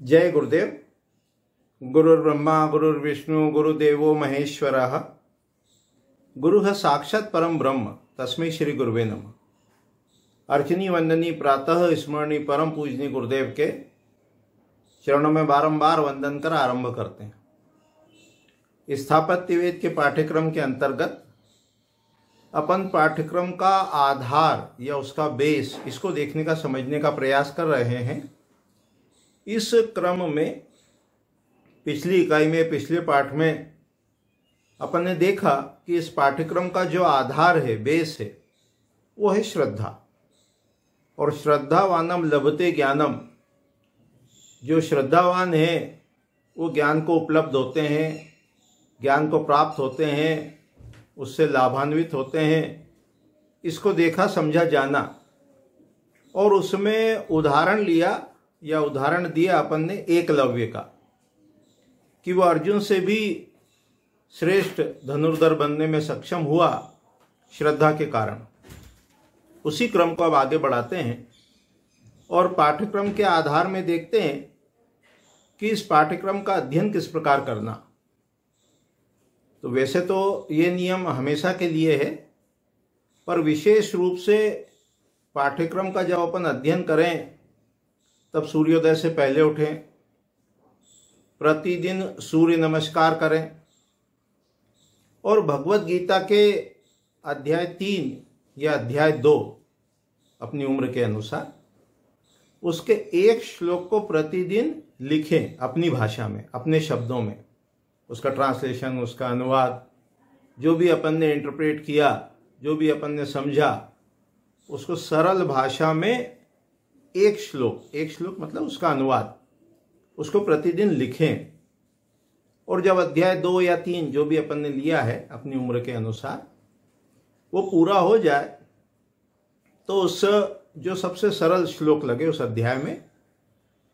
जय गुरुदेव। गुरुर्ब्रह्मा गुरुर्विष्णु गुरुदेवो महेश्वरः। गुरुः साक्षात् परम ब्रह्म तस्मै श्री गुरुवे नमः। अर्चनी वंदनी प्रातः स्मरणी परम पूजनी गुरुदेव के चरणों में बारंबार वंदन कर आरंभ करते हैं। स्थापत्य वेद के पाठ्यक्रम के अंतर्गत अपन पाठ्यक्रम का आधार या उसका बेस इसको देखने का समझने का प्रयास कर रहे हैं। इस क्रम में पिछली इकाई में पिछले पाठ में अपन ने देखा कि इस पाठ्यक्रम का जो आधार है, बेस है, वो है श्रद्धा। और श्रद्धावानम लभते ज्ञानम, जो श्रद्धावान है वो ज्ञान को उपलब्ध होते हैं, ज्ञान को प्राप्त होते हैं, उससे लाभान्वित होते हैं। इसको देखा समझा जाना और उसमें उदाहरण लिया या उदाहरण दिया अपन ने एकलव्य का कि वह अर्जुन से भी श्रेष्ठ धनुर्धर बनने में सक्षम हुआ श्रद्धा के कारण। उसी क्रम को अब आगे बढ़ाते हैं और पाठ्यक्रम के आधार में देखते हैं कि इस पाठ्यक्रम का अध्ययन किस प्रकार करना। तो वैसे तो ये नियम हमेशा के लिए है, पर विशेष रूप से पाठ्यक्रम का जब अपन अध्ययन करें तब सूर्योदय से पहले उठें, प्रतिदिन सूर्य नमस्कार करें और भगवत गीता के अध्याय 3 या अध्याय 2 अपनी उम्र के अनुसार उसके एक श्लोक को प्रतिदिन लिखें अपनी भाषा में, अपने शब्दों में। उसका ट्रांसलेशन, उसका अनुवाद, जो भी अपन ने इंटरप्रेट किया, जो भी अपन ने समझा, उसको सरल भाषा में एक श्लोक मतलब उसका अनुवाद, उसको प्रतिदिन लिखें। और जब अध्याय 2 या 3 जो भी अपन ने लिया है अपनी उम्र के अनुसार वो पूरा हो जाए तो उस जो सबसे सरल श्लोक लगे उस अध्याय में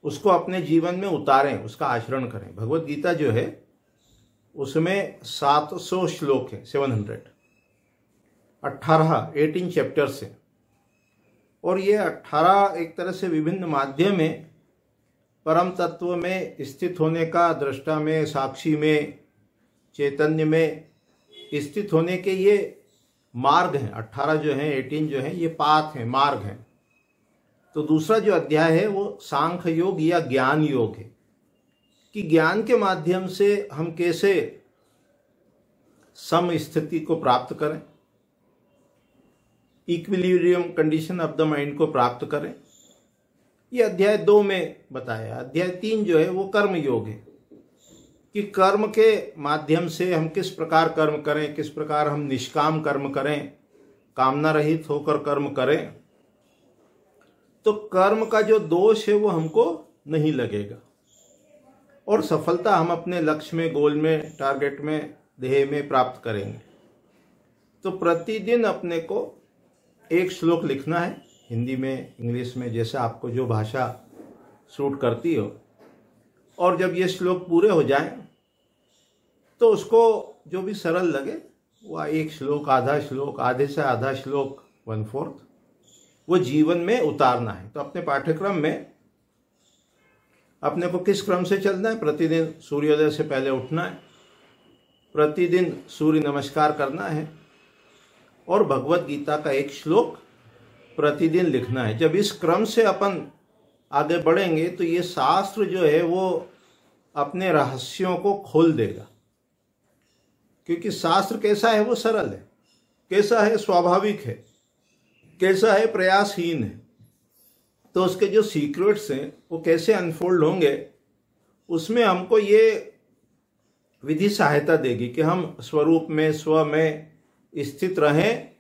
उसको अपने जीवन में उतारें, उसका आचरण करें। भगवत गीता जो है उसमें 700 श्लोक है, 18 चैप्टर्स है। और ये 18 एक तरह से विभिन्न माध्यम में परम तत्व में स्थित होने का, दृष्टा में, साक्षी में, चैतन्य में स्थित होने के ये मार्ग हैं। 18 जो हैं, 18 जो हैं, ये पाथ हैं, मार्ग हैं। तो दूसरा जो अध्याय है वो सांख्य योग या ज्ञान योग है कि ज्ञान के माध्यम से हम कैसे सम स्थिति को प्राप्त करें, equilibrium condition of the mind को प्राप्त करें। ये अध्याय 2 में बताया। अध्याय 3 जो है वो कर्म योग है कि कर्म के माध्यम से हम किस प्रकार कर्म करें, किस प्रकार हम निष्काम कर्म करें, कामना रहित होकर कर्म करें, तो कर्म का जो दोष है वो हमको नहीं लगेगा और सफलता हम अपने लक्ष्य में, गोल में, टारगेट में, ध्येय में प्राप्त करेंगे। तो प्रतिदिन अपने को एक श्लोक लिखना है, हिंदी में, इंग्लिश में, जैसे आपको जो भाषा सूट करती हो। और जब ये श्लोक पूरे हो जाएं तो उसको जो भी सरल लगे वह एक श्लोक, आधा श्लोक, आधे से आधा श्लोक, 1/4 वो जीवन में उतारना है। तो अपने पाठ्यक्रम में अपने को किस क्रम से चलना है? प्रतिदिन सूर्योदय से पहले उठना है, प्रतिदिन सूर्य नमस्कार करना है और भगवत गीता का एक श्लोक प्रतिदिन लिखना है। जब इस क्रम से अपन आगे बढ़ेंगे तो ये शास्त्र जो है वो अपने रहस्यों को खोल देगा। क्योंकि शास्त्र कैसा है? वो सरल है, कैसा है? स्वाभाविक है, कैसा है? प्रयासहीन है। तो उसके जो सीक्रेट्स हैं वो कैसे अनफोल्ड होंगे, उसमें हमको ये विधि सहायता देगी कि हम स्वरूप में, स्व में स्थित रहें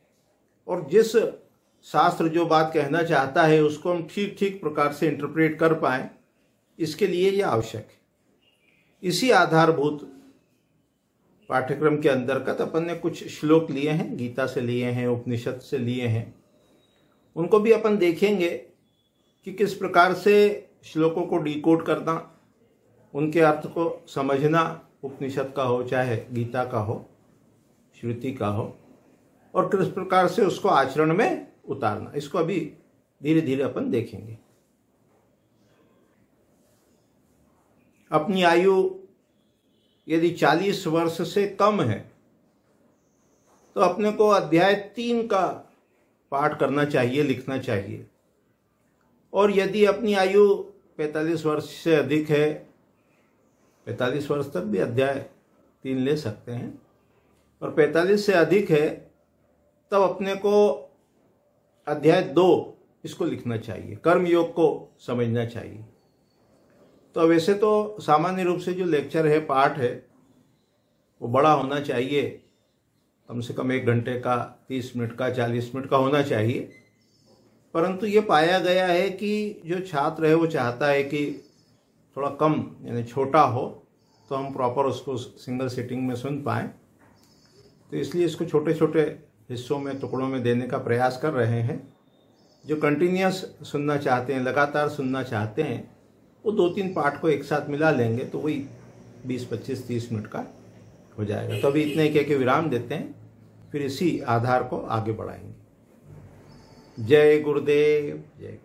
और जिस शास्त्र जो बात कहना चाहता है उसको हम ठीक ठीक प्रकार से इंटरप्रेट कर पाएं। इसके लिए यह आवश्यक है। इसी आधारभूत पाठ्यक्रम के अंतर्गत अपन ने कुछ श्लोक लिए हैं, गीता से लिए हैं, उपनिषद से लिए हैं। उनको भी अपन देखेंगे कि किस प्रकार से श्लोकों को डिकोड करना, उनके अर्थ को समझना, उपनिषद का हो चाहे गीता का हो, श्रुति का हो, और किस प्रकार से उसको आचरण में उतारना। इसको अभी धीरे धीरे अपन देखेंगे। अपनी आयु यदि 40 वर्ष से कम है तो अपने को अध्याय 3 का पाठ करना चाहिए, लिखना चाहिए। और यदि अपनी आयु 45 वर्ष से अधिक है, 45 वर्ष तक भी अध्याय 3 ले सकते हैं, और 45 से अधिक है तब अपने को अध्याय 2 इसको लिखना चाहिए, कर्मयोग को समझना चाहिए। तो वैसे तो सामान्य रूप से जो लेक्चर है, पाठ है, वो बड़ा होना चाहिए, कम से कम 1 घंटे का, 30 मिनट का, 40 मिनट का होना चाहिए। परंतु ये पाया गया है कि जो छात्र है वो चाहता है कि थोड़ा कम यानी छोटा हो, तो हम प्रॉपर उसको सिंगल सिटिंग में सुन पाएँ। तो इसलिए इसको छोटे छोटे हिस्सों में, टुकड़ों में देने का प्रयास कर रहे हैं। जो कंटिन्यूअस सुनना चाहते हैं, लगातार सुनना चाहते हैं, वो 2-3 पाठ को एक साथ मिला लेंगे तो वही 20, 25, 30 मिनट का हो जाएगा। तो अभी इतने कह के विराम देते हैं, फिर इसी आधार को आगे बढ़ाएंगे। जय गुरुदेव, जय।